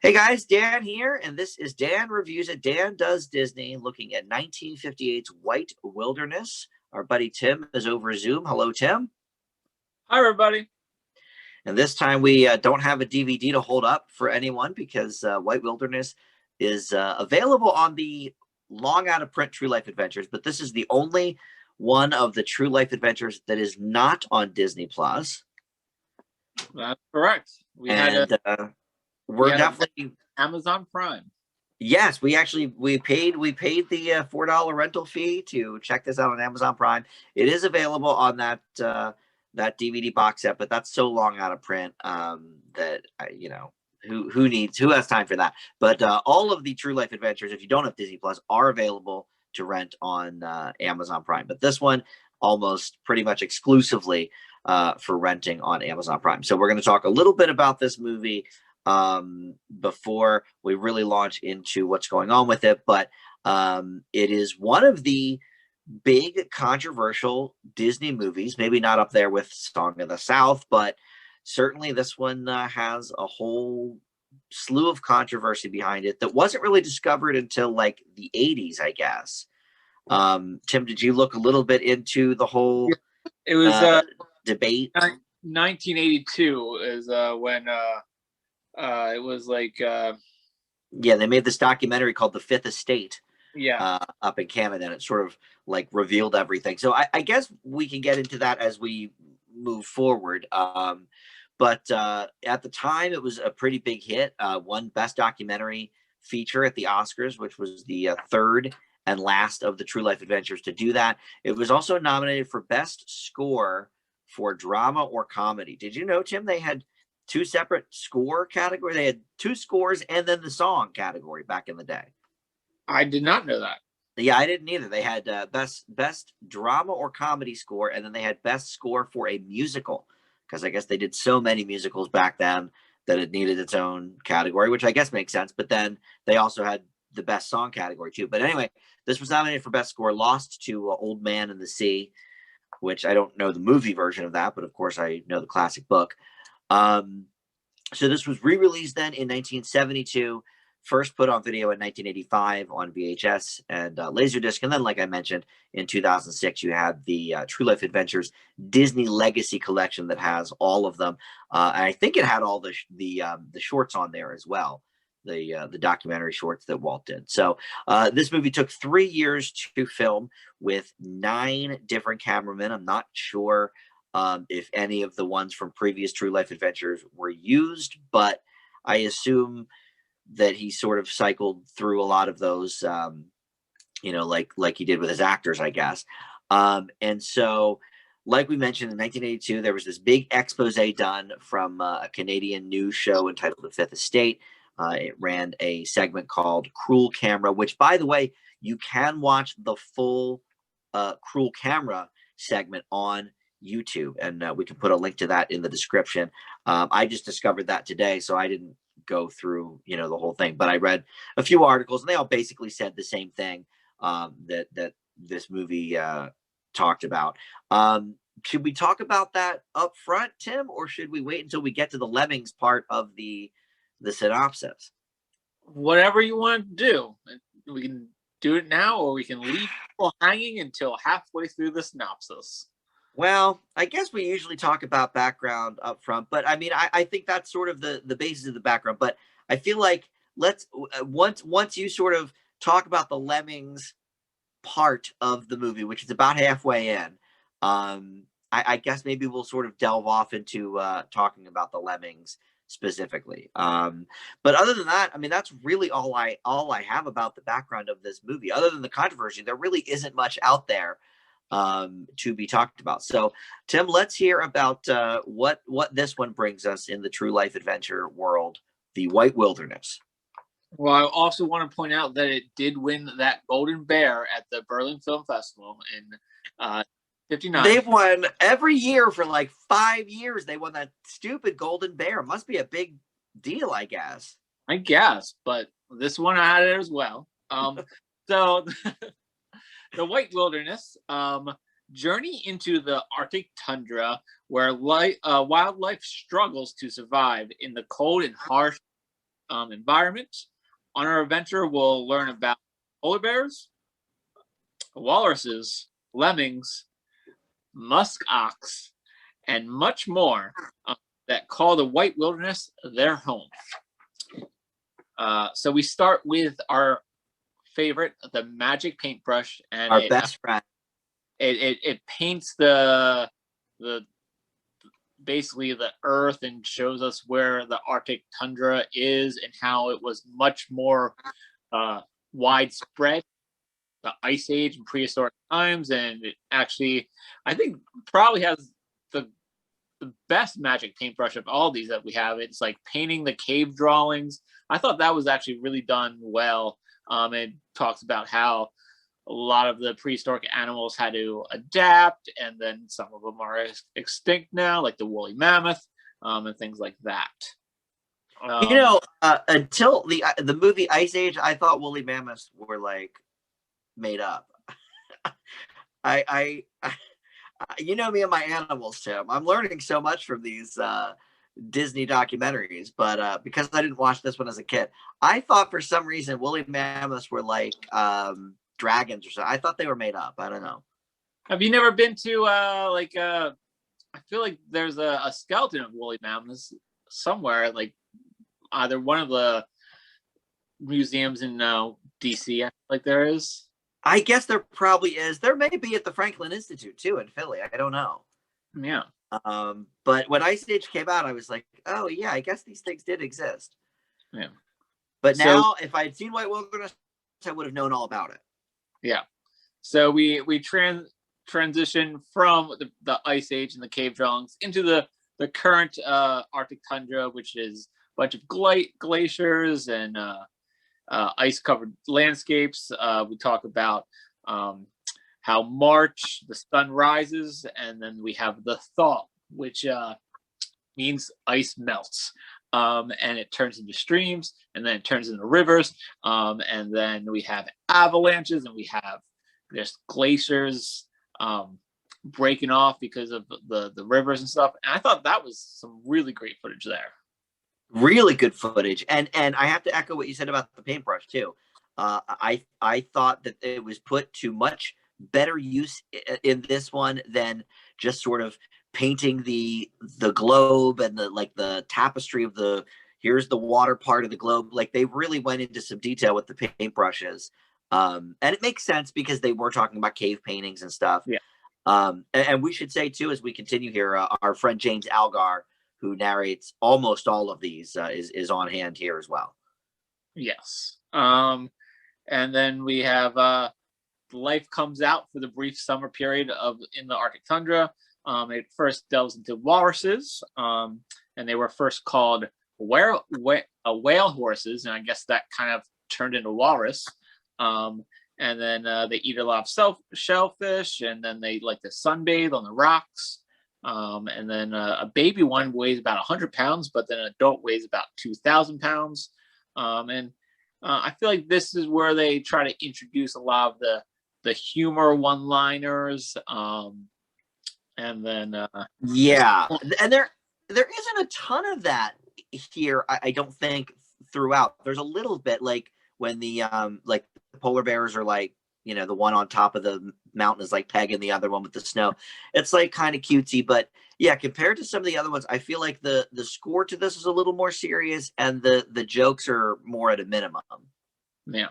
Hey guys, Dan here, and this is Dan Reviews It. Dan Does Disney, looking at 1958's White Wilderness. Our buddy Tim is over Zoom. Hello, Tim. Hi, everybody. And this time we don't have a DVD to hold up for anyone because White Wilderness is available on the long out of print True Life Adventures, but this is the only one of the True Life Adventures that is not on Disney Plus. That's correct. We're definitely Amazon Prime. Yes, we paid the $4 rental fee to check this out on Amazon Prime. It is available on that DVD box set, but that's so long out of print that who has time for that? But all of the True Life Adventures, if you don't have Disney Plus, are available to rent on Amazon Prime. But this one almost pretty much exclusively for renting on Amazon Prime. So we're going to talk a little bit about this movie before we really launch into what's going on with it. But it is one of the big controversial Disney movies, maybe not up there with Song of the South, but certainly this one has a whole slew of controversy behind it that wasn't really discovered until like the 80s, I guess. Tim, did you look a little bit into the whole it was debate? 1982 is when it was like they made this documentary called The Fifth Estate up in Canada, and it sort of like revealed everything. So I guess we can get into that as we move forward. But at the time, it was a pretty big hit. Won Best Documentary Feature at the Oscars, which was the third and last of the True Life Adventures to do that. It was also nominated for Best Score for Drama or Comedy. Did you know, Tim, they had two separate score categories? They had two scores and then the song category back in the day. I did not know that. Yeah, I didn't either. They had best drama or comedy score, and then they had best score for a musical, because I guess they did so many musicals back then that it needed its own category, which I guess makes sense. But then they also had the best song category too. But anyway, this was nominated for best score, lost to Old Man and the Sea, which I don't know the movie version of that, but of course I know the classic book. So this was re-released then in 1972, first put on video in 1985 on VHS and Laserdisc. And then, like I mentioned, in 2006, you had the True Life Adventures Disney Legacy Collection that has all of them. And I think it had all the shorts on there as well, the documentary shorts that Walt did. So this movie took 3 years to film with 9 different cameramen. I'm not sure if any of the ones from previous True Life Adventures were used, but I assume that he sort of cycled through a lot of those, like he did with his actors, I guess. And so, like we mentioned, in 1982, there was this big expose done from a Canadian news show entitled The Fifth Estate. It ran a segment called Cruel Camera, which, by the way, you can watch the full Cruel Camera segment on YouTube, and we can put a link to that in the description. I just discovered that today, so I didn't go through the whole thing, but I read a few articles, and they all basically said the same thing that this movie talked about. Should we talk about that up front, Tim, or should we wait until we get to the Lemmings part of the synopsis? Whatever you want to do. We can do it now, or we can leave people hanging until halfway through the synopsis. Well, I guess we usually talk about background up front, but I mean, I think that's sort of the basis of the background. But I feel like once you sort of talk about the Lemmings part of the movie, which is about halfway in, I guess maybe we'll sort of delve off into talking about the Lemmings specifically. But other than that, I mean, that's really all I have about the background of this movie. Other than the controversy, there really isn't much out there to be talked about. So, Tim, let's hear about what this one brings us in the True Life Adventure world, the White Wilderness. Well, I also want to point out that it did win that Golden Bear at the Berlin Film Festival in 59. They've won every year for like 5 years. They won that stupid Golden Bear. It must be a big deal, I guess. I guess, but this one I had it as well. So the White Wilderness, journey into the Arctic tundra where wildlife struggles to survive in the cold and harsh environment. On our adventure, we'll learn about polar bears, walruses, lemmings, musk ox, and much more that call the White Wilderness their home. So we start with our favorite, the magic paintbrush, and Our best friend. It paints the basically the earth and shows us where the Arctic tundra is and how it was much more widespread, the Ice Age and prehistoric times, and it actually, I think, probably has the best magic paintbrush of all these that we have. It's like painting the cave drawings. I thought that was actually really done well. It talks about how a lot of the prehistoric animals had to adapt, and then some of them are extinct now, like the woolly mammoth, and things like that. Until the movie Ice Age, I thought woolly mammoths were like made up. I you know me and my animals, Tim. I'm learning so much from these Disney documentaries, but because I didn't watch this one as a kid, I thought for some reason woolly mammoths were like dragons or something. I thought they were made up. I don't know. Have you never been to I feel like there's a skeleton of woolly mammoths somewhere, like either one of the museums in DC. I feel like there is. I guess there probably is. There may be at the Franklin Institute too in Philly. I don't know. Yeah. But when Ice Age came out, I was like, oh yeah, I guess these things did exist. Yeah. But now, if I had seen White Wilderness, I would have known all about it. Yeah. So we transition from the Ice Age and the cave drawings into the current Arctic tundra, which is a bunch of glaciers and ice-covered landscapes. We talk about how March, the sun rises, and then we have the thaw, which means ice melts. And it turns into streams, and then it turns into rivers, and then we have avalanches, and there's glaciers breaking off because of the rivers and stuff. And I thought that was some really great footage there. Really good footage, and I have to echo what you said about the paintbrush too. I thought that it was put to much better use in this one than just sort of painting the globe and the tapestry of here's the water part of the globe. Like they really went into some detail with the paintbrushes, and it makes sense because they were talking about cave paintings and stuff. Yeah. And we should say too, as we continue here, our friend James Algar, who narrates almost all of these, is on hand here as well. Yes. And then we have life comes out for the brief summer period in the Arctic tundra. It first delves into walruses, and they were first called whale horses, and I guess that kind of turned into walrus. And then they eat a lot of shellfish, and then they like to sunbathe on the rocks. And then a baby one weighs about 100 pounds, but then an adult weighs about 2,000 pounds. And I feel like this is where they try to introduce a lot of the humor one-liners. And then yeah, and there isn't a ton of that here. I don't think throughout. There's a little bit like when the polar bears are like, the one on top of the mountain is like Peg and the other one with the snow. It's like kind of cutesy, but yeah, compared to some of the other ones, I feel like the score to this is a little more serious and the jokes are more at a minimum. Yeah.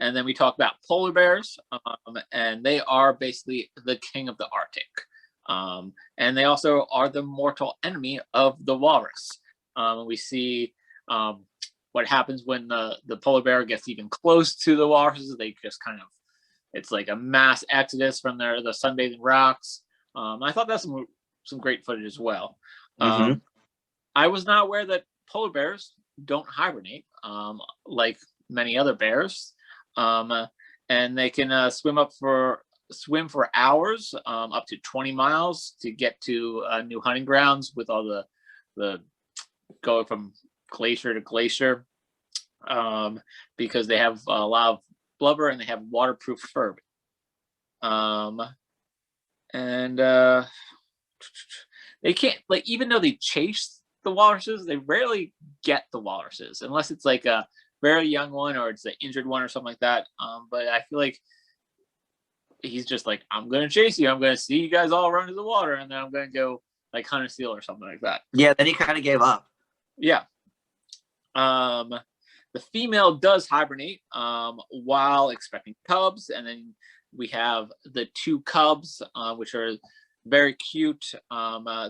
And then we talk about polar bears, and they are basically the king of the Arctic. And they also are the mortal enemy of the walrus. We see what happens when the polar bear gets even close to the walruses. They just it's like a mass exodus from the sunbathing rocks. I thought that's some great footage as well. Mm-hmm. I was not aware that polar bears don't hibernate like many other bears, and they can swim for hours, up to 20 miles to get to new hunting grounds with all the going from glacier to glacier, because they have a lot of blubber and they have waterproof fur. And they can't, like, even though they chase the walruses. They rarely get the walruses unless it's like a very young one or it's an injured one or something like that. But I feel like he's just like, I'm gonna chase you. I'm gonna see you guys all run to the water, and then I'm gonna go like hunt a seal or something like that. Yeah, then he kind of gave up. Yeah. The female does hibernate while expecting cubs, and then we have the two cubs, which are very cute.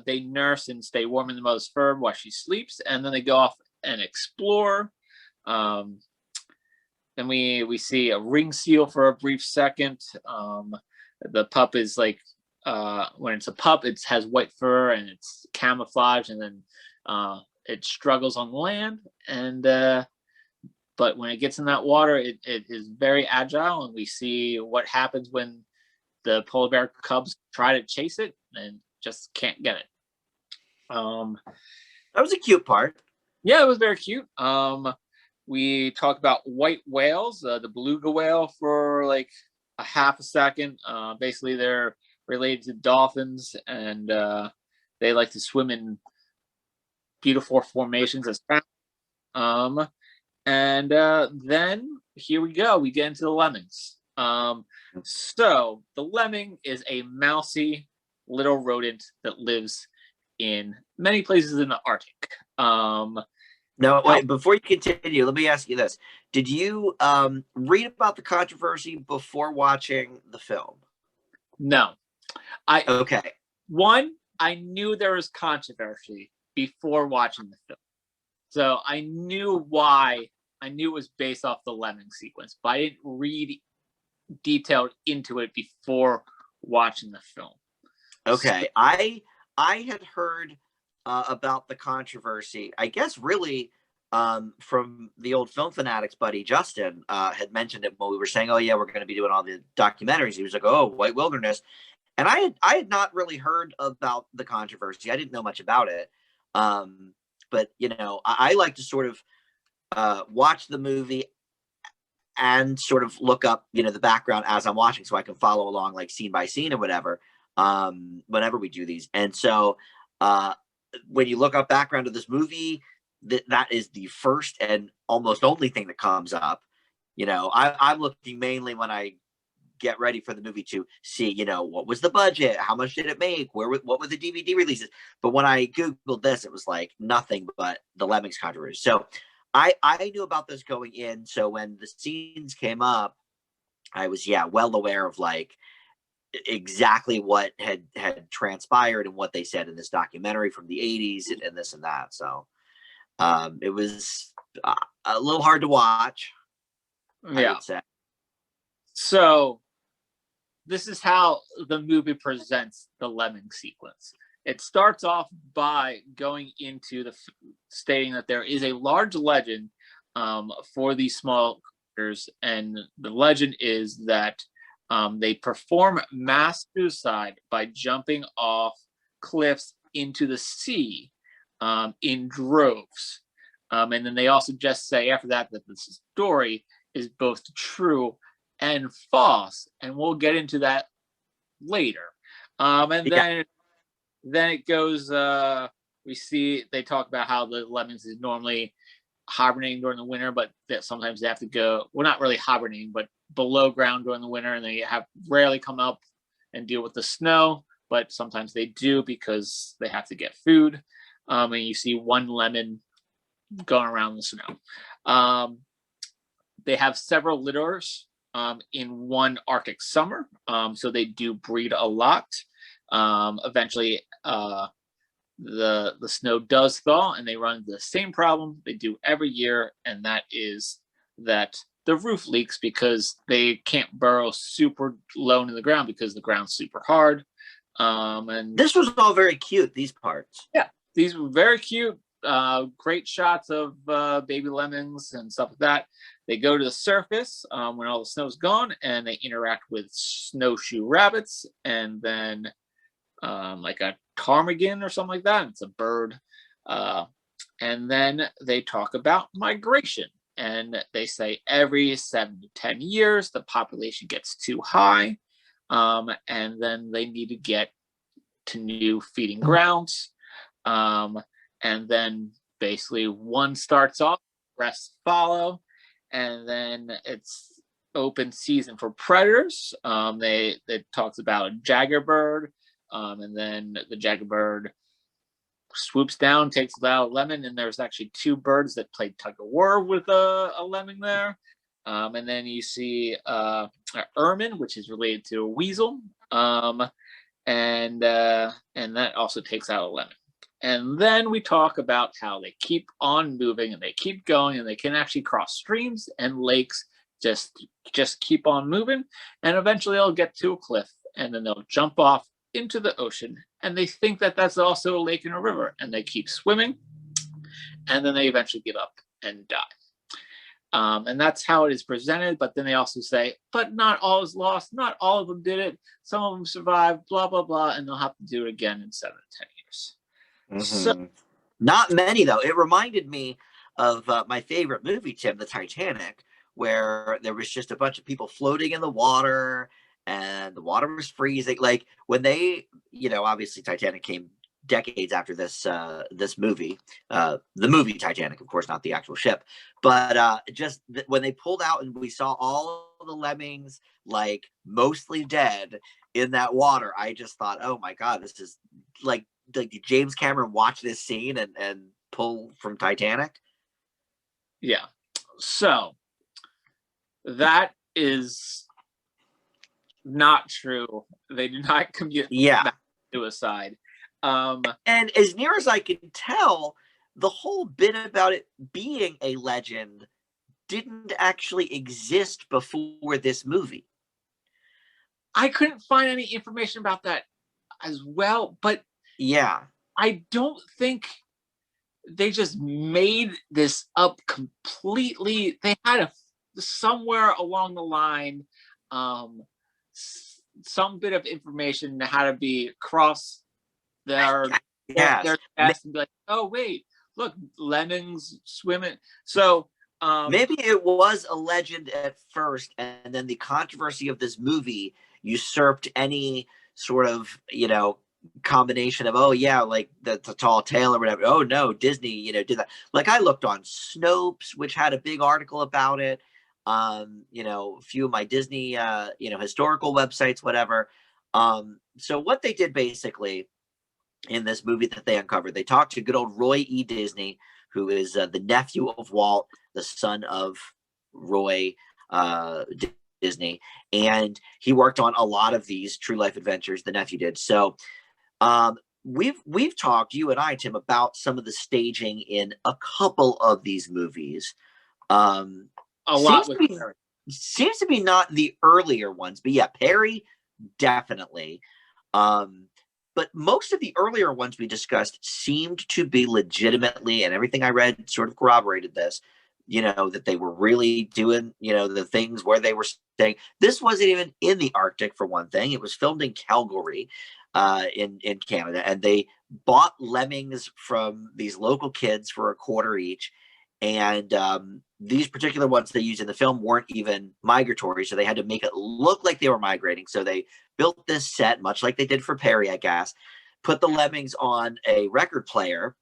They nurse and stay warm in the mother's fur while she sleeps, and then they go off and explore. Then we see a ring seal for a brief second. The pup is like, when it's a pup, it has white fur and it's camouflage, and then it struggles on land. And but when it gets in that water, it is very agile, and we see what happens when the polar bear cubs try to chase it and just can't get it. That was a cute part. Yeah, it was very cute. We talk about white whales, the beluga whale, for like a half a second. Basically, they're related to dolphins, and they like to swim in beautiful formations as found. And then here we go. We get into the lemmings. So the lemming is a mousy little rodent that lives in many places in the Arctic. No, wait, before you continue, let me ask you this. Did you read about the controversy before watching the film? No. Okay. One, I knew there was controversy before watching the film. So I knew why. I knew it was based off the lemming sequence, but I didn't read detailed into it before watching the film. Okay. So, I had heard about the controversy, I guess really from the old Film Fanatics buddy Justin had mentioned it when we were saying, oh yeah, we're going to be doing all the documentaries. He was like, oh, White Wilderness. And I had not really heard about the controversy. I didn't know much about it. But, you know, I like to sort of watch the movie and sort of look up, you know, the background as I'm watching so I can follow along like scene by scene or whatever, whenever we do these. And so when you look up background of this movie, that is the first and almost only thing that comes up. You know, I'm looking mainly when I get ready for the movie to see, you know, what was the budget? How much did it make? What were the DVD releases? But when I Googled this, it was like nothing but the Lemmings controversy. So I knew about this going in. So when the scenes came up, I was, well aware of like exactly what had transpired and what they said in this documentary from the 80s and this and that. So it was a little hard to watch, I would say. So this is how the movie presents the lemming sequence. It starts off by going into stating that there is a large legend for these small creatures, and the legend is that they perform mass suicide by jumping off cliffs into the sea in droves. And then they also just say after that the story is both true and false, and we'll get into that later. And then it goes, we see they talk about how the lemmings is normally hibernating during the winter, but that sometimes they have to go, well, not really hibernating, but below ground during the winter, and they have rarely come up and deal with the snow, but sometimes they do because they have to get food. And you see one lemon going around the snow. They have several litters in one Arctic summer, so they do breed a lot. Eventually, the snow does thaw, and they run into the same problem they do every year, and that is that the roof leaks because they can't burrow super low into the ground because the ground's super hard. And this was all very cute, these parts. Yeah, these were very cute. Great shots of baby lemmings and stuff like that. They go to the surface when all the snow's gone, and they interact with snowshoe rabbits, and then like a ptarmigan or something like that. It's a bird. And then they talk about migration, and they say every 7 to 10 years the population gets too high, and then they need to get to new feeding grounds. and then basically one starts off, rest follow, and then it's open season for predators. They talks about a jaggerbird, and then the jaggerbird swoops down, takes out a lemon, and there's actually two birds that play tug of war with a lemming there. And then you see ermine, which is related to a weasel, and that also takes out a lemon. And then we talk about how they keep on moving and they keep going, and they can actually cross streams and lakes. Just keep on moving, and eventually they'll get to a cliff, and then they'll jump off into the ocean, and they think that that's also a lake and a river, and they keep swimming, and then they eventually give up and die. And that's how it is presented. But then they also say, but not all is lost. Not all of them did it. Some of them survived, blah, blah, blah. And they'll have to do it again in 7 to 10 years. Mm-hmm. So, not many, though. It reminded me of my favorite movie, Tim, the Titanic, where there was just a bunch of people floating in the water and the water was freezing. Like when they, obviously Titanic came decades after this movie, the movie Titanic, of course, not the actual ship, but just when they pulled out and we saw all the lemmings like mostly dead in that water, I just thought, oh my God, this is like did James Cameron watch this scene and pull from Titanic? Yeah. So that is not true. They do not commute suicide. And as near as I can tell, the whole bit about it being a legend didn't actually exist before this movie. I couldn't find any information about that as well, but yeah, I don't think they just made this up completely. They had somewhere along the line, some bit of information how to be cross their chest and be like, oh wait, look, lemmings swimming. So maybe it was a legend at first, and then the controversy of this movie usurped any sort of combination of like the tall tale or whatever. Oh no, Disney did that. Like I looked on Snopes, which had a big article about it. A few of my Disney historical websites, whatever. So what they did basically in this movie that they uncovered, they talked to good old Roy E. Disney, who is the nephew of Walt, the son of Roy Disney, and he worked on a lot of these true life adventures. The nephew did. So we've talked, you and I, Tim, about some of the staging in a couple of these movies. A lot with Perry. Seems to be not the earlier ones, but yeah, Perry definitely. But most of the earlier ones we discussed seemed to be legitimately, and everything I read sort of corroborated this, that they were really doing, the things where they were staying. This wasn't even in the Arctic, for one thing. It was filmed in Calgary, in Canada, and they bought lemmings from these local kids for $0.25 each. And these particular ones they used in the film weren't even migratory, so they had to make it look like they were migrating. So they built this set, much like they did for Perry, I guess, put the lemmings on a record player,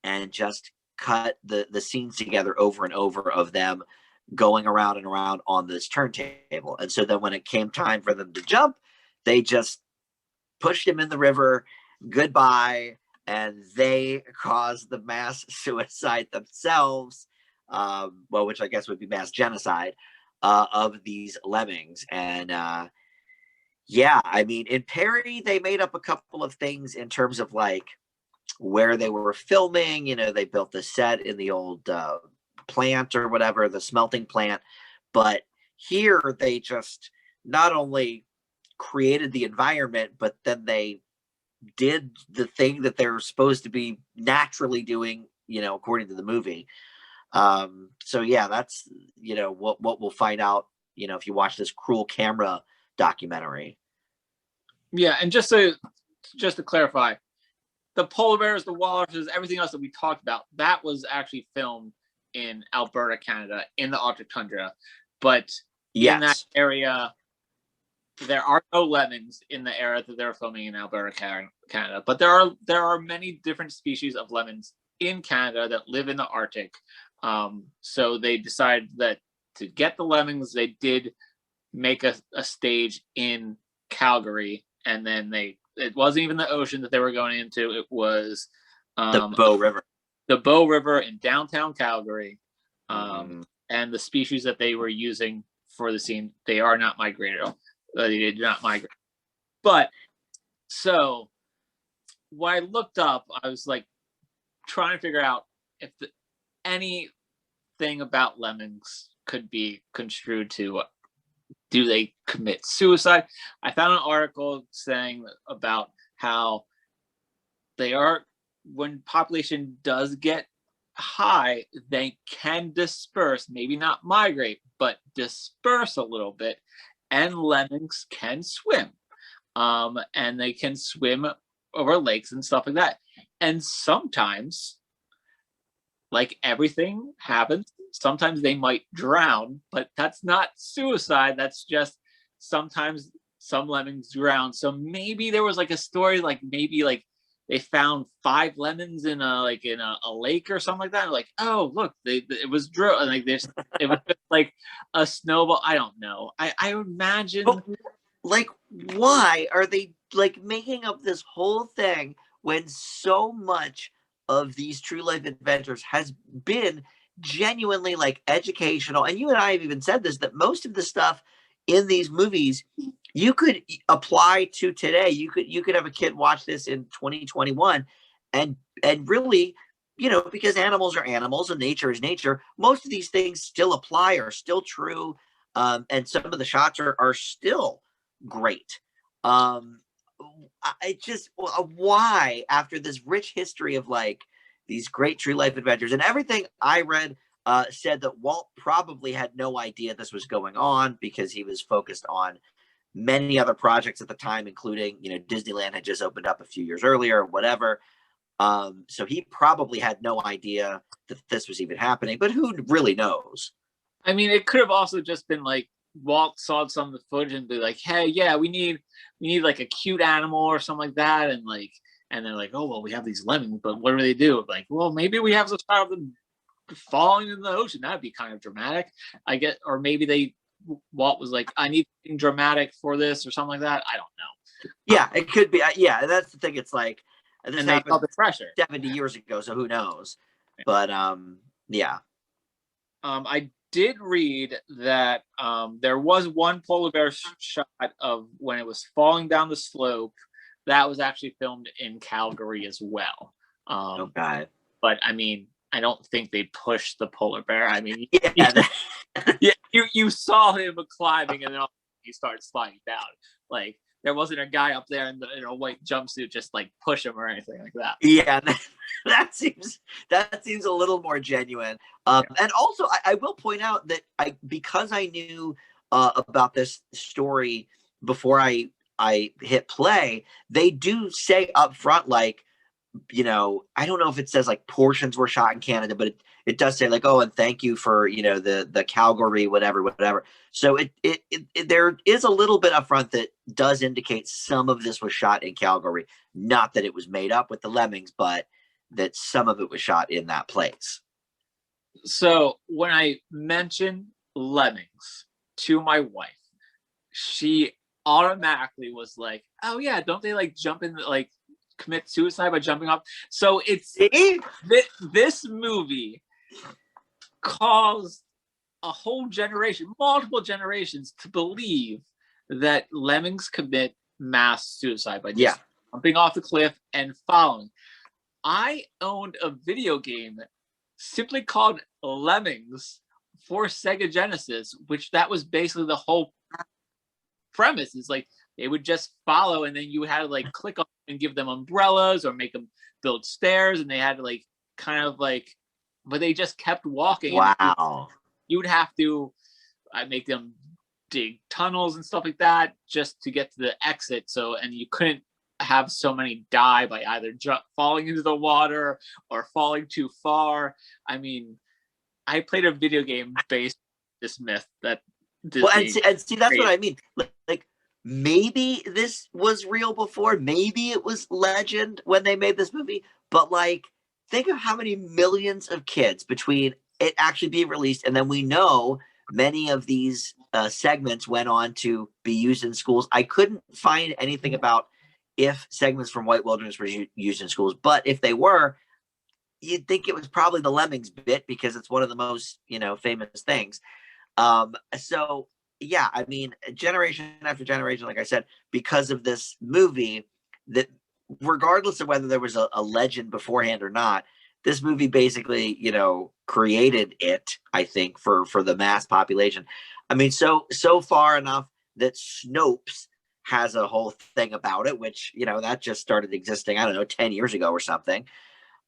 and just cut the scenes together over and over of them going around and around on this turntable. And so then when it came time for them to jump, they just pushed him in the river, goodbye, and they caused the mass suicide themselves, which I guess would be mass genocide of these lemmings. And I mean, in Perry, they made up a couple of things in terms of like where they were filming. They built the set in the old plant or whatever, the smelting plant. But here they just not only created the environment, but then they did the thing that they're supposed to be naturally doing, according to the movie. So yeah, that's what we'll find out, if you watch this Cruel Camera documentary. Yeah, and just to clarify, the polar bears, the walruses, everything else that we talked about, that was actually filmed in Alberta, Canada, in the Arctic tundra. But in that area, there are no lemmings in the area that they're filming in Alberta, Canada. But there are many different species of lemons in Canada that live in the Arctic. So they decided that to get the lemmings, they did make a stage in Calgary, and then it wasn't even the ocean that they were going into. It was The Bow River. The Bow River in downtown Calgary. Mm-hmm. And the species that they were using for the scene, they are not migratory. They did not migrate. But so when I looked up, I was like trying to figure out if anything about lemmings could be construed to, do they commit suicide? I found an article saying about how they are, when population does get high, they can disperse, maybe not migrate, but disperse a little bit, and lemmings can swim. And they can swim over lakes and stuff like that. And sometimes, like everything happens, sometimes they might drown, but that's not suicide. That's just sometimes some lemmings drown. So maybe there was like a story, like maybe like they found 5 lemons in a lake or something like that. Like, oh look, it was like this. It was just like a snowball. I don't know. I imagine. But, like, why are they like making up this whole thing when so much of these true life adventures has been genuinely like educational? And you and I have even said this, that most of the stuff in these movies you could apply to today. You could have a kid watch this in 2021 and really, because animals are animals and nature is nature, most of these things still apply, are still true. And some of the shots are still great. I just, why, after this rich history of like these great true life adventures, and everything I read said that Walt probably had no idea this was going on because he was focused on many other projects at the time, including, Disneyland had just opened up a few years earlier or whatever. So he probably had no idea that this was even happening, but who really knows? I mean, it could have also just been like Walt saw some of the footage and be like, hey, yeah, we need like a cute animal or something like that. And they're like, oh, well, we have these lemmings, but what do they do? Like, well, maybe we have some shot of them falling in the ocean. That'd be kind of dramatic, I get. Or maybe Walt was like, I need something dramatic for this or something like that. I don't know. Yeah, it could be. Yeah, that's the thing. It's like, this and they felt the pressure 70 years ago, so who knows? But yeah. I did read that there was one polar bear shot of when it was falling down the slope that was actually filmed in Calgary as well. Okay. But I mean, I don't think they pushed the polar bear. I mean, yeah, you saw him climbing and then he started sliding down. Like, there wasn't a guy up there in a white jumpsuit just like push him or anything like that. Yeah, that seems a little more genuine. And also, I will point out that because I knew about this story before I hit play, they do say up front, like, I don't know if it says like portions were shot in Canada, but it does say like, oh, and thank you for, the Calgary, whatever. So it there is a little bit up front that does indicate some of this was shot in Calgary. Not that it was made up with the lemmings, but that some of it was shot in that place. So when I mentioned lemmings to my wife, she automatically was like, oh yeah, don't they like jump in, like commit suicide by jumping off? So it's this movie caused a whole generation, multiple generations, to believe that lemmings commit mass suicide by just jumping off the cliff and falling. I owned a video game simply called Lemmings for Sega Genesis, which that was basically the whole premise. Is like they would just follow, and then you had to like click on and give them umbrellas or make them build stairs, and they had to like kind of like, but they just kept walking. Wow. You would have to make them dig tunnels and stuff like that just to get to the exit. So, and you couldn't have so many die by either falling into the water or falling too far. I mean, I played a video game based on this myth that Disney. Well, and see, that's what I mean. Like, maybe this was real before, maybe it was legend when they made this movie, but like think of how many millions of kids between it actually being released and then we know many of these segments went on to be used in schools. I couldn't find anything about if segments from White Wilderness were used in schools, but if they were, you'd think it was probably the Lemmings bit because it's one of the most, famous things. So yeah, I mean, generation after generation, like I said, because of this movie, that regardless of whether there was a legend beforehand or not, this movie basically, created it, I think, for the mass population. I mean, so far enough that Snopes has a whole thing about it, which, that just started existing, I don't know, 10 years ago or something.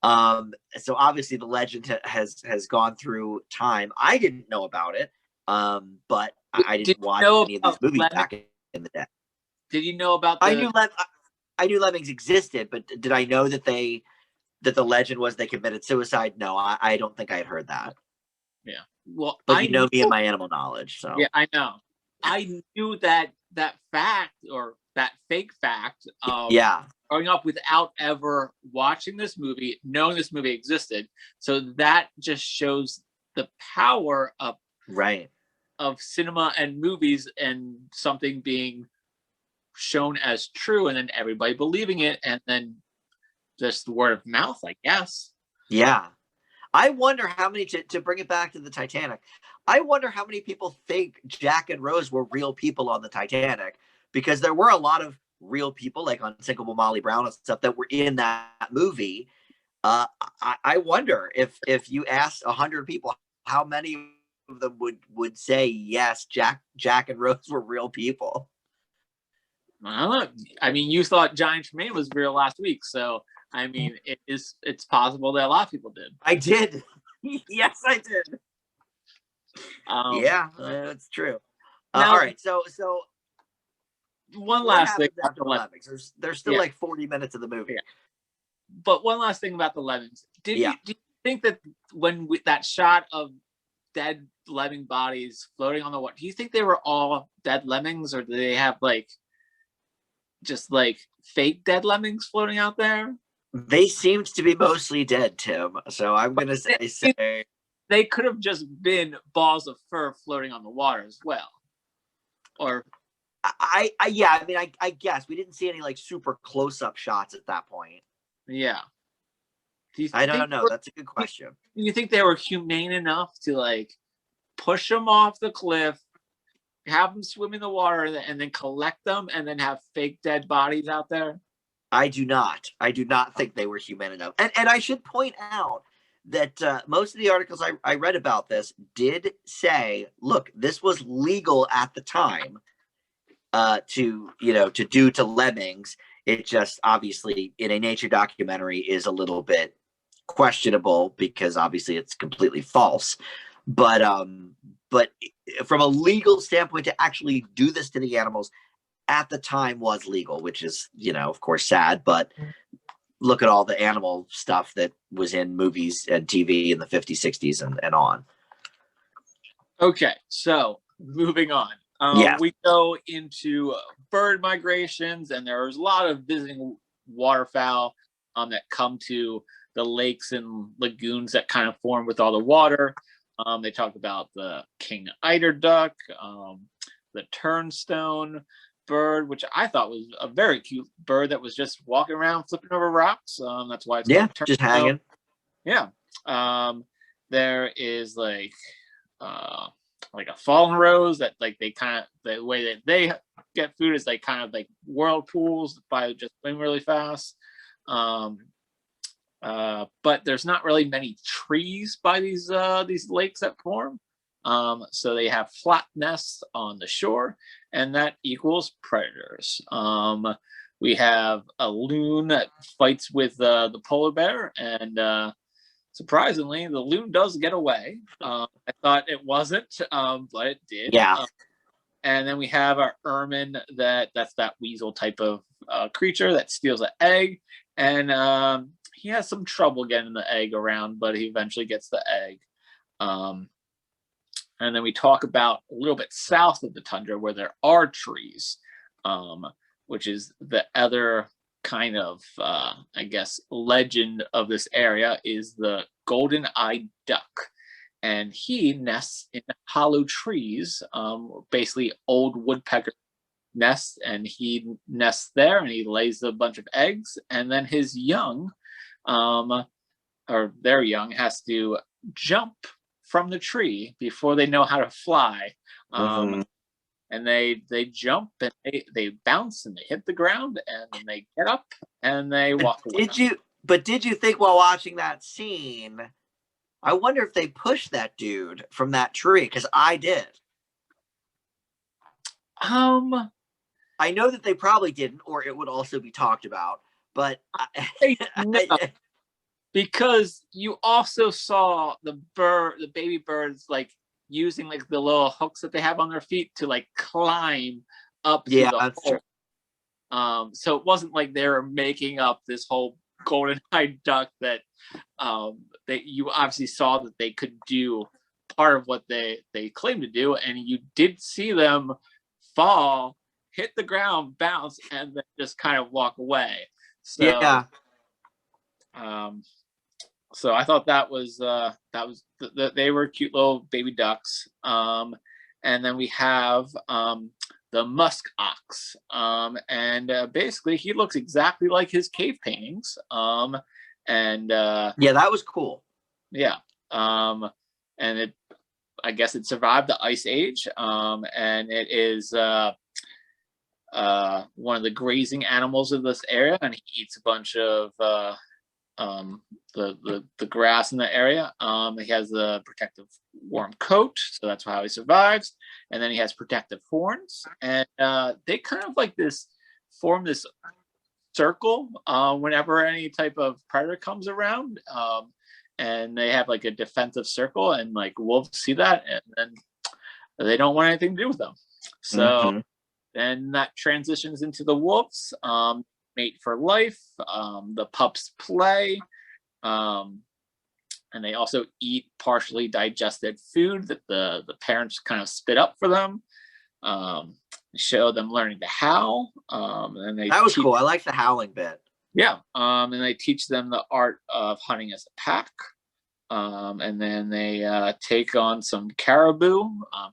So obviously the legend has gone through time. I didn't know about it. But I Did didn't you watch know any of these about movies Lemming? back in the day. Did you know about I the? knew I knew Lemmings existed, but did I know that the legend was they committed suicide? No, I don't think I had heard that. Yeah. Well, But I you know me and knew. my animal knowledge, Yeah, so I know. I knew that fact or that fake fact. yeah, Growing up without ever watching this movie, knowing this movie existed. So that just shows the power right. of cinema and movies and something being shown as true and then everybody believing it and then just word of mouth, I guess. Yeah. I wonder how many to bring it back to the Titanic. I wonder how many people think Jack and Rose were real people on the Titanic because there were a lot of real people like Unsinkable Molly Brown and stuff that were in that movie. I wonder if you asked 100 people, how many of them would say yes, Jack and Rose were real people. I don't know. I mean, you thought Giant Tremaine was real last week, so I mean, it's possible that a lot of people did. I did. Yes, I did. Um, Yeah, that's true. All Now, right, so one what last thing happens about after the the Lemmings. Lemmings? There's still Yeah, like 40 minutes of the movie. yeah. But one last thing about the Lemmings. Yeah. Do you think that when that shot of dead lemming bodies floating on the water, do you think they were all dead lemmings, or do they have like just like fake dead lemmings floating out there? They seemed to be mostly dead, Tim. So I'm gonna say They could have just been balls of fur floating on the water as well. Or yeah. I mean, I guess we didn't see any like super close up shots at that point. yeah. Do you I think don't know. That's a good question. do you think they were humane enough to like push them off the cliff, have them swim in the water, and then collect them, and then have fake dead bodies out there? I do not. I do not think they were human enough. And I should point out that most of the articles I read about this did say, look, this was legal at the time to do to lemmings. It just obviously in a nature documentary is a little bit questionable because obviously it's completely false. But from a legal standpoint, to actually do this to the animals at the time was legal, which is, of course, sad. But look at all the animal stuff that was in movies and TV in the 50s, 60s, and on. Okay, so moving on. Yes. We go into bird migrations, and there's a lot of visiting waterfowl that come to the lakes and lagoons that kind of form with all the water. They talk about the king eider duck, the turnstone bird, which I thought was a very cute bird that was just walking around flipping over rocks. That's why it's called Just hanging. Yeah. There is like a fallen rose that like they kind of the way that they get food is like kind of like whirlpools by just swimming really fast. But there's not really many trees by these lakes that form. So they have flat nests on the shore, and that equals predators. We have a loon that fights with the polar bear, and surprisingly, the loon does get away. I thought it wasn't, but it did. Yeah. And then we have our ermine that's that weasel type of creature that steals an egg, and he has some trouble getting the egg around, but he eventually gets the egg. And then we talk about a little bit south of the tundra where there are trees. um, which is the other kind of, I guess, legend of this area, is the golden-eyed duck. And he nests in hollow trees, basically old woodpecker nests, and he nests there and he lays a bunch of eggs, and then his young, um, or their young, has to jump from the tree before they know how to fly. Um, Hmm. and they jump and they bounce and they hit the ground and then they get up and they But walk away. did you think while watching that scene, I wonder if they pushed that dude from that tree? Because I did. Um, I know that they probably didn't, or it would also be talked about. But I no, because you also saw the baby birds, like using like the little hooks that they have on their feet to like climb up through yeah, the that's true. hole. So it wasn't like they were making up this whole golden-eyed duck that you obviously saw that they could do part of what they claimed to do, and you did see them fall, hit the ground, bounce, and then just kind of walk away. So Yeah, um, so I thought they were cute little baby ducks. And then we have the musk ox, and basically he looks exactly like his cave paintings. And yeah, that was cool. Yeah, and I guess it survived the ice age, and it is one of the grazing animals of this area, and he eats a bunch of um, the grass in the area. He has the protective warm coat, so that's how he survives. And then he has protective horns, and they kind of like this form this circle whenever any type of predator comes around. And they have like a defensive circle, and like wolves see that, and then they don't want anything to do with them. So Hmm. then that transitions into the wolves. Mate for life. The pups play, um, and they also eat partially digested food that the parents kind of spit up for them. Um, Show them learning to howl, and they That was teach, cool. I like the howling bit. yeah, and they teach them the art of hunting as a pack. And then they take on some caribou.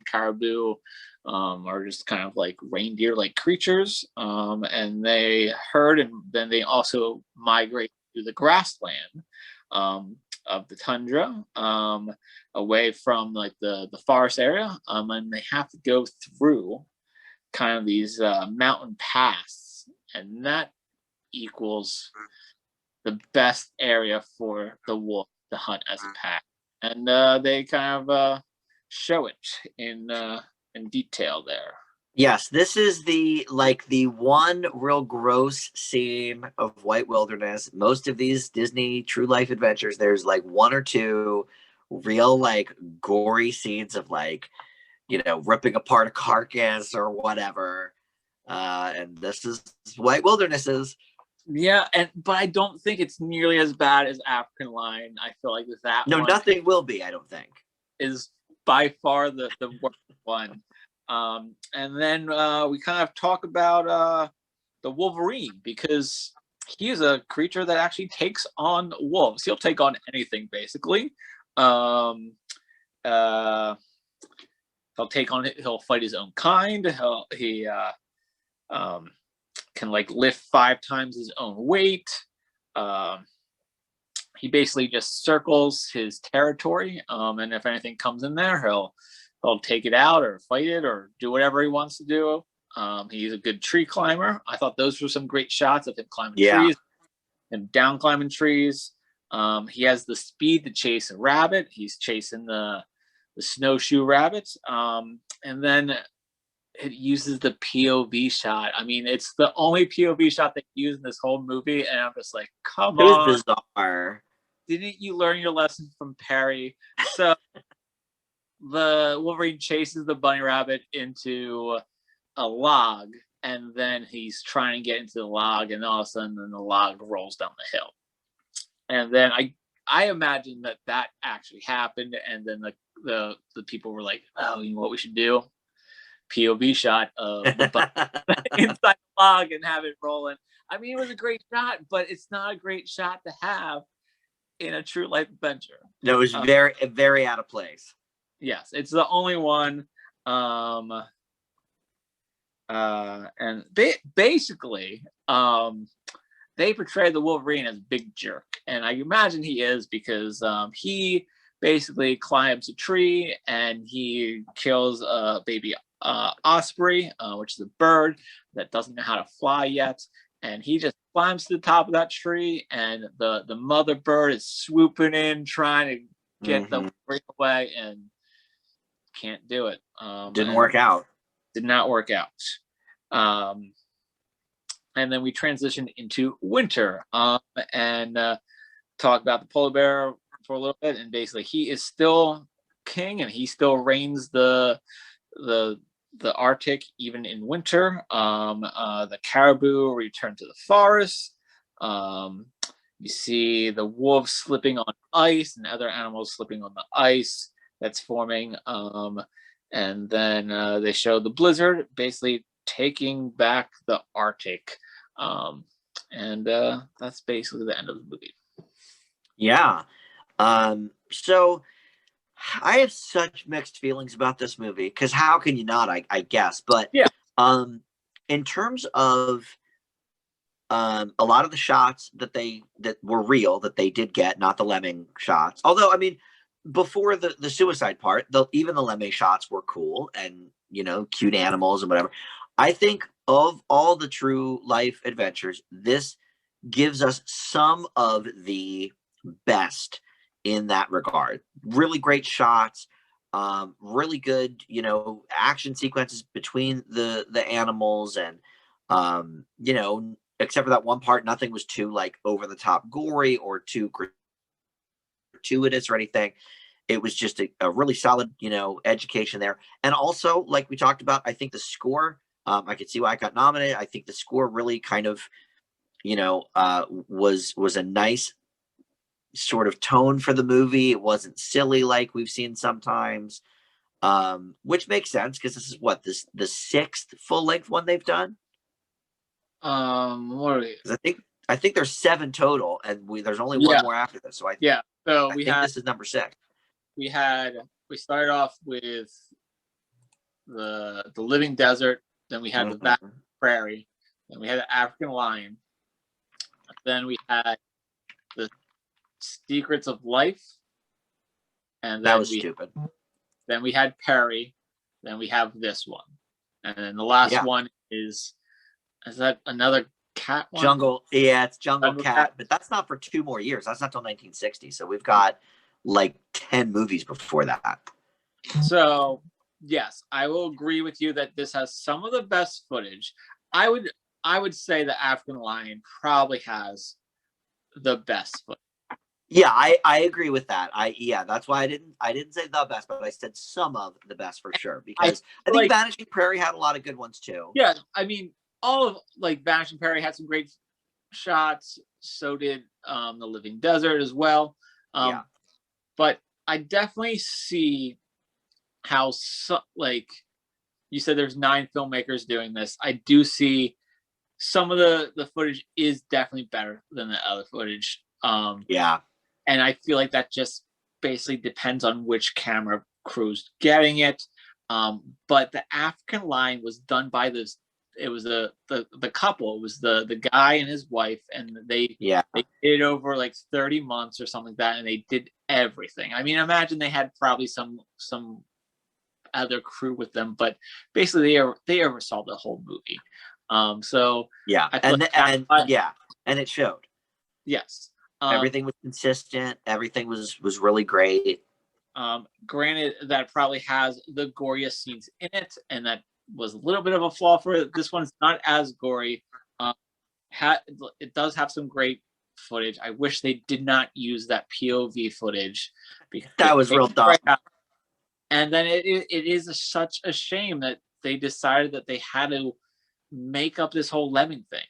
Caribou are just kind of like reindeer-like creatures, and they herd, and then they also migrate to the grassland of the tundra, away from like the forest area, and they have to go through kind of these mountain paths, and that equals the best area for the wolf to hunt as a pack, and they kind of show it in detail there. Yes, this is the one real gross scene of White Wilderness. Most of these Disney True Life Adventures, there's like one or two real like gory scenes of like, ripping apart a carcass or whatever. And this is White Wilderness's. Yeah, but I don't think it's nearly as bad as African Lion. I feel like that No, one nothing will be, I don't think. is by far the worst one. And then we kind of talk about the Wolverine, because he is a creature that actually takes on wolves. He'll take on anything basically. Um, uh, he'll take on it. He'll fight his own kind. He um, can like lift 5 times his own weight. Um, he basically just circles his territory, and if anything comes in there, he'll take it out or fight it or do whatever he wants to do. He's a good tree climber. I thought those were some great shots of him climbing Yeah. trees, him down climbing trees. He has the speed to chase a rabbit. He's chasing the snowshoe rabbits, and then it uses the POV shot. I mean, it's the only POV shot they use in this whole movie, and I'm just like, come It was on. bizarre. Didn't you learn your lesson from Perry? So the Wolverine chases the bunny rabbit into a log, and then he's trying to get into the log, and all of a sudden then the log rolls down the hill. And then I imagine that actually happened, and then the people were like, oh, you know what we should do? POV shot of the bug inside the log and have it rolling. I mean, it was a great shot, but it's not a great shot to have in a true life adventure. No, it was very, very out of place. Yes, it's the only one. And basically, they portray the Wolverine as a big jerk, and I imagine he is because he basically climbs a tree and he kills a baby osprey, which is a bird that doesn't know how to fly yet, and he just climbs to the top of that tree, and the mother bird is swooping in trying to get the Wolverine away and can't do it. Didn't work out. Did not work out. And then we transitioned into winter and talk about the polar bear for a little bit. And basically, he is still king, and he still reigns the Arctic even in winter. The caribou return to the forest. You see the wolves slipping on ice and other animals slipping on the ice that's forming. And then they show the blizzard basically taking back the Arctic. And that's basically the end of the movie. Yeah. So I have such mixed feelings about this movie, because how can you not, I guess. But yeah, in terms of a lot of the shots that were real, that they did get, not the lemming shots. Although, I mean, before the suicide part, even the lemming shots were cool and, cute animals and whatever. I think of all the true life adventures, this gives us some of the best in that regard. Really great shots, really good, action sequences between the animals, and except for that one part, nothing was too over the top gory or too gratuitous or anything. It was just a really solid, education there. And also, like we talked about, I think the score, I could see why I got nominated. I think the score really kind of, was a nice sort of tone for the movie. It wasn't silly like we've seen sometimes, which makes sense because this is the sixth full length one they've done. What are we? I think there's 7 total, and there's only one more after this. So I think this is number 6. We started off with the living desert, then we had the back prairie, then we had the African lion, then we had the secrets of life, and then that was stupid. Then we had Perry, then we have this one, and then the last one is that another cat one? Jungle, it's Jungle Cat, but that's not for 2 more years. That's not till 1960. So we've got 10 movies before that. So yes, I will agree with you that this has some of the best footage. I would say the African lion probably has the best footage. Yeah, I agree with that. That's why I didn't say the best, but I said some of the best for sure, because I think Vanishing Prairie had a lot of good ones too. Yeah, I mean, all of Vanishing Prairie had some great shots. So did the Living Desert as well. But I definitely see how you said there's 9 filmmakers doing this. I do see some of the footage is definitely better than the other footage. And I feel like that just basically depends on which camera crew's getting it. But the African lion was done by this. It was the couple. It was the guy and his wife, and they did it over 30 months or something like that, and they did everything. I mean, imagine they had probably some other crew with them, but basically they oversaw the whole movie. And it showed. Yes. Everything was consistent. Everything was really great. Granted, that probably has the goriest scenes in it, and that was a little bit of a flaw for it. This one's not as gory. It does have some great footage. I wish they did not use that POV footage, because that was real dumb. And then it is such a shame that they decided that they had to make up this whole lemming thing.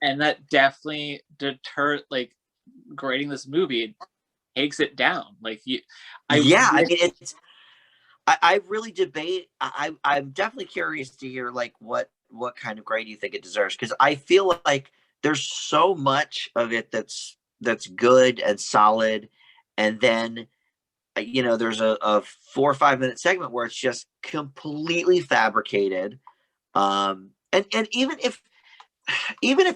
And that definitely deterred grading this movie. It takes it down. I really debate. I'm definitely curious to hear like what kind of grade you think it deserves, because I feel like there's so much of it that's good and solid, and then there's a 4 or 5 minute segment where it's just completely fabricated. And even if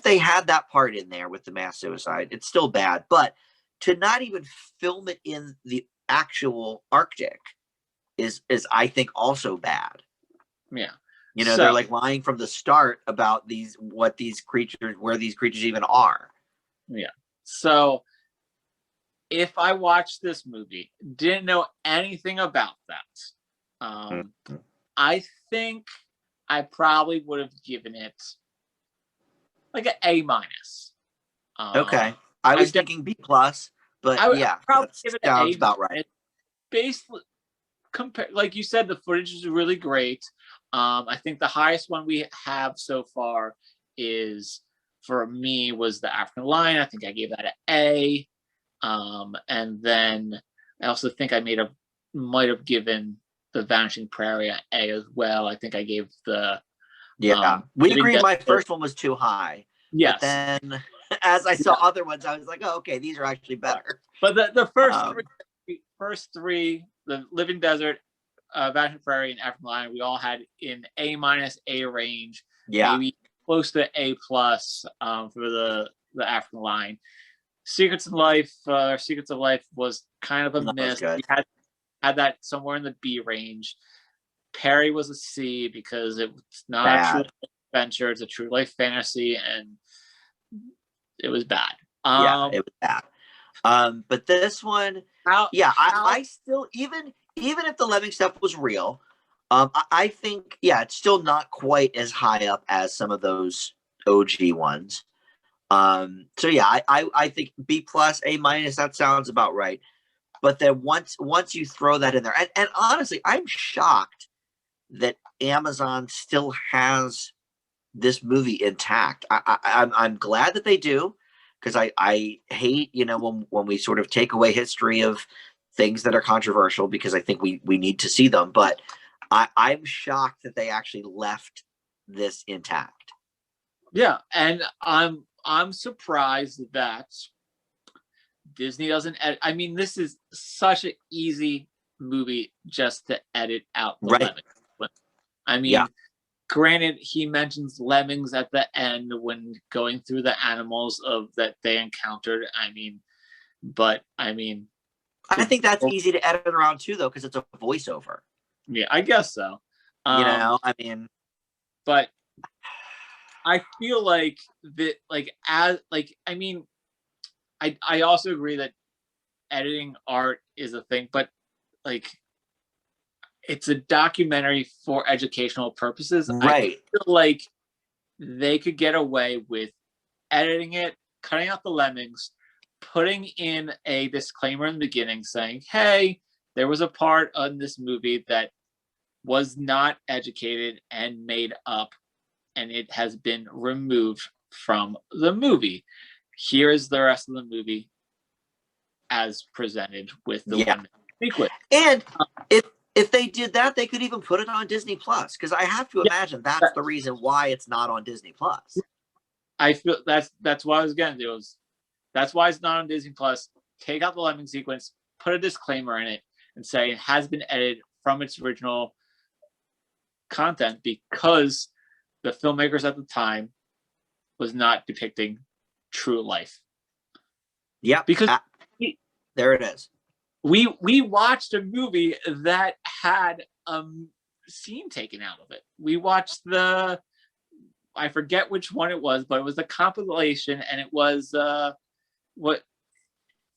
they had that part in there with the mass suicide, it's still bad. But to not even film it in the actual Arctic is I think also bad. Yeah. They're like lying from the start about where these creatures even are. Yeah. So if I watched this movie, didn't know anything about that, I think I probably would have given it like an A minus. Okay. I was thinking B plus, but yeah, probably that give it an sounds A about right. Basically, like you said, the footage is really great. I think the highest one we have so far is, for me, was the African Lion. I think I gave that an A. And then I also think I might have given the Vanishing Prairie an A as well. I think I gave the we agreed my first one was too high. Yes. But then as I saw other ones, I was like, oh, okay, these are actually better. But the first three, the Living Desert, Vanishing Prairie, and African Lion, we all had in A minus, A range. Yeah. Maybe close to A plus for the African Lion. Secrets of Life was kind of a miss. We had that somewhere in the B range. Perry was a C because it's not a true adventure; it's a true life fantasy, and it was bad. It was bad. But this one, I still, even if the lemming stuff was real, I think it's still not quite as high up as some of those OG ones. So yeah, I think B plus, A minus, that sounds about right. But then once you throw that in there, and honestly, I'm shocked that Amazon still has this movie intact. I'm glad that they do, because I hate when we sort of take away history of things that are controversial, because I think we need to see them. But I'm shocked that they actually left this intact. Yeah, and I'm surprised that Disney doesn't edit. I mean, this is such an easy movie just to edit out the lemmings. I mean, granted, he mentions lemmings at the end when going through the animals that they encountered. I think that's easy to edit around too, though, because it's a voiceover. Yeah, I guess so. But I feel like that, I also agree that editing art is a thing, but like, it's a documentary for educational purposes. Right. I feel like they could get away with editing it, cutting out the lemmings, putting in a disclaimer in the beginning saying, hey, there was a part in this movie that was not educated and made up, and it has been removed from the movie. Here is the rest of the movie as presented with the one sequence. And if they did that, they could even put it on Disney Plus, because I have to imagine that's the reason why it's not on Disney Plus. I feel that's what I was gonna do. That's why it's not on Disney Plus. Take out the lemming sequence, put a disclaimer in it, and say it has been edited from its original content, because the filmmakers at the time was not depicting true life. Yeah, because there it is. We watched a movie that had a scene taken out of it. We watched I forget which one it was, but it was a compilation, and it was what?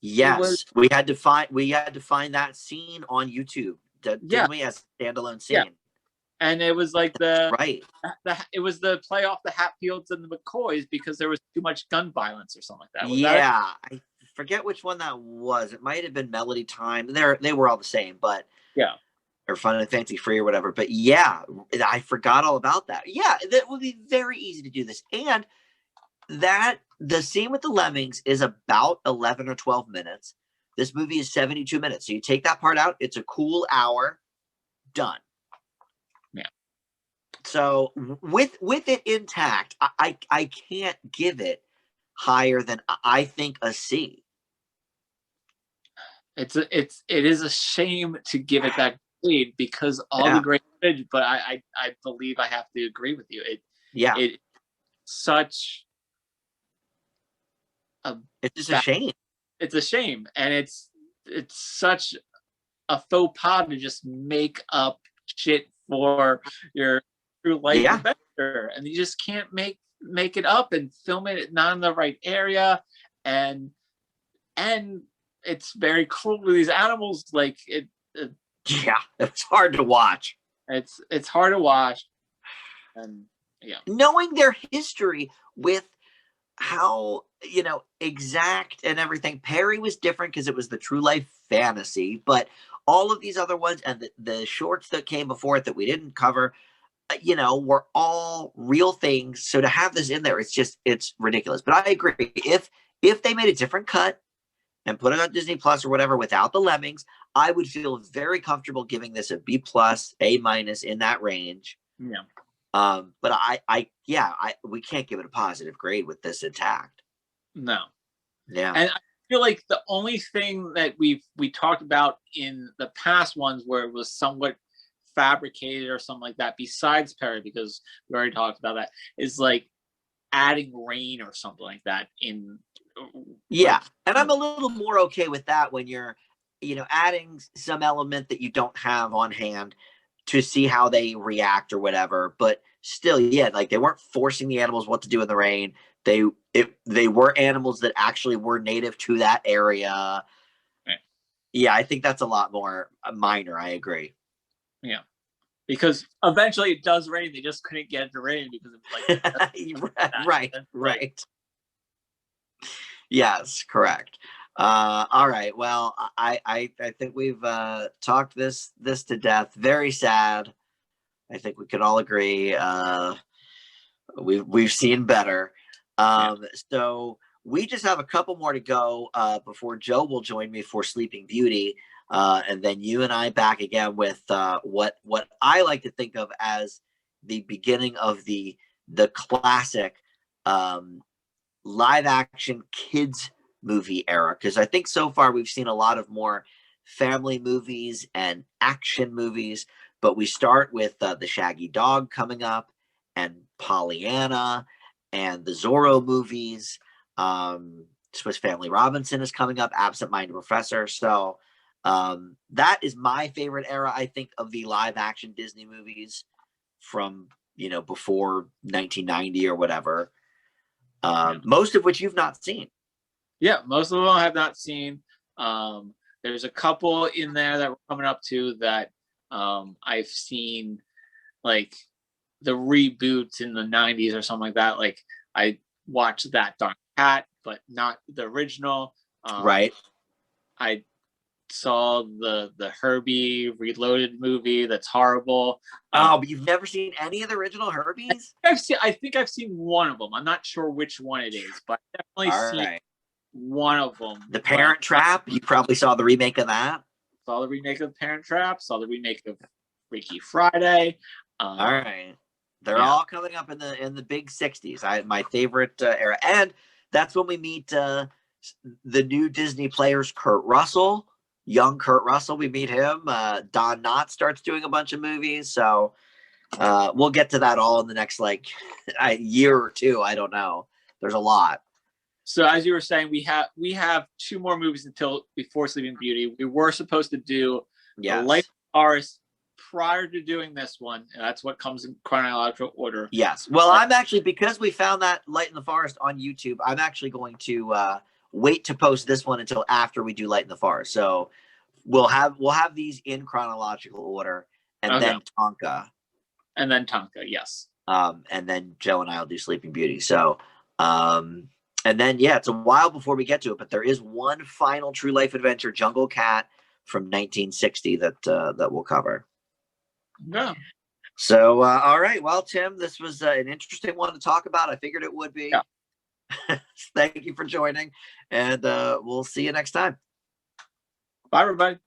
Yes, we had to find that scene on YouTube. Didn't we, as a standalone scene? Yeah. And it was like it was the play off the Hatfields and the McCoys, because there was too much gun violence or something like that. Was that I forget which one that was. It might have been Melody Time. They were all the same, but or Fun and Fancy Free or whatever. But yeah, I forgot all about that. Yeah, that would be very easy to do this. And that the scene with the lemmings is about 11 or 12 minutes. This movie is 72 minutes. So you take that part out, it's a cool hour. done. Yeah. So with it intact, I can't give it higher than I think a C. It is a shame to give it that grade because all the Yeah. great footage, but I believe I have to agree with you. Yeah. It such a It's just a bad, shame. it's a shame, and it's such a faux pas to just make up shit for your true life Yeah. adventure, and you just can't make it up and film it not in the right area, and it's very cruel to these animals. Like Yeah, it's hard to watch. it's hard to watch, and yeah, Knowing their history with how, exact and everything. Perry was different because it was the true life fantasy, but all of these other ones and the shorts that came before it that we didn't cover, were all real things. So to have this in there, it's ridiculous. But I agree. If they made a different cut and put it on Disney Plus or whatever without the lemmings, I would feel very comfortable giving this a B plus, A minus in that range. yeah. But we can't give it a positive grade with this intact. No. Yeah. And I feel like the only thing that we talked about in the past ones where it was somewhat fabricated or something like that, besides Perry, because we already talked about that, is like adding rain or something like that in. Yeah. Like, and I'm a little more okay with that when you're, adding some element that you don't have on hand to see how they react or whatever. But still, yeah, like they weren't forcing the animals what to do in the rain. They were animals that actually were native to that area. right. Yeah, I think that's a lot more minor. I agree. Yeah. Because eventually it does rain. They just couldn't get it to rain because of right. Yes, correct. All right. Well, I think we've talked this to death. Very sad. I think we could all agree. We've seen better. So we just have a couple more to go before Joe will join me for Sleeping Beauty, and then you and I back again with what I like to think of as the beginning of the classic live action kids movie era, because I think so far we've seen a lot of more family movies and action movies, but we start with the Shaggy Dog coming up and Pollyanna and the Zorro movies. Swiss Family Robinson is coming up, Absent Minded Professor. So that is my favorite era, I think, of the live action Disney movies from before 1990 or whatever. Most of which you've not seen. Yeah, most of them I have not seen. There's a couple in there that we're coming up to that I've seen, like the reboots in the 90s or something like that. Like I watched That Dark Cat, but not the original. Right. I saw the Herbie Reloaded movie. That's horrible. But you've never seen any of the original Herbies? I think I've seen one of them. I'm not sure which one it is, but I've definitely seen one of them. The Parent Trap. You probably saw the remake of that. Saw the remake of Parent Trap. Saw the remake of Freaky Friday. All right, they're all coming up in the big 60s. My favorite era, and that's when we meet the new Disney players, Kurt Russell, young Kurt Russell. We meet him. Don Knotts starts doing a bunch of movies, so we'll get to that all in the next a year or two. I don't know. There's a lot. So as you were saying, we have two more movies before Sleeping Beauty. We were supposed to do The Light in the Forest prior to doing this one, and that's what comes in chronological order. Yes. Well, I'm actually, because we found that Light in the Forest on YouTube, I'm actually going to wait to post this one until after we do Light in the Forest. So we'll have these in chronological order, and then Tonka. And then Tonka, yes. And then Joe and I will do Sleeping Beauty. So and then it's a while before we get to it, but there is one final true life adventure, Jungle Cat from 1960 that we'll cover. Yeah. So all right, well, Tim, this was an interesting one to talk about. I figured it would be. Yeah. Thank you for joining, and we'll see you next time. Bye, everybody.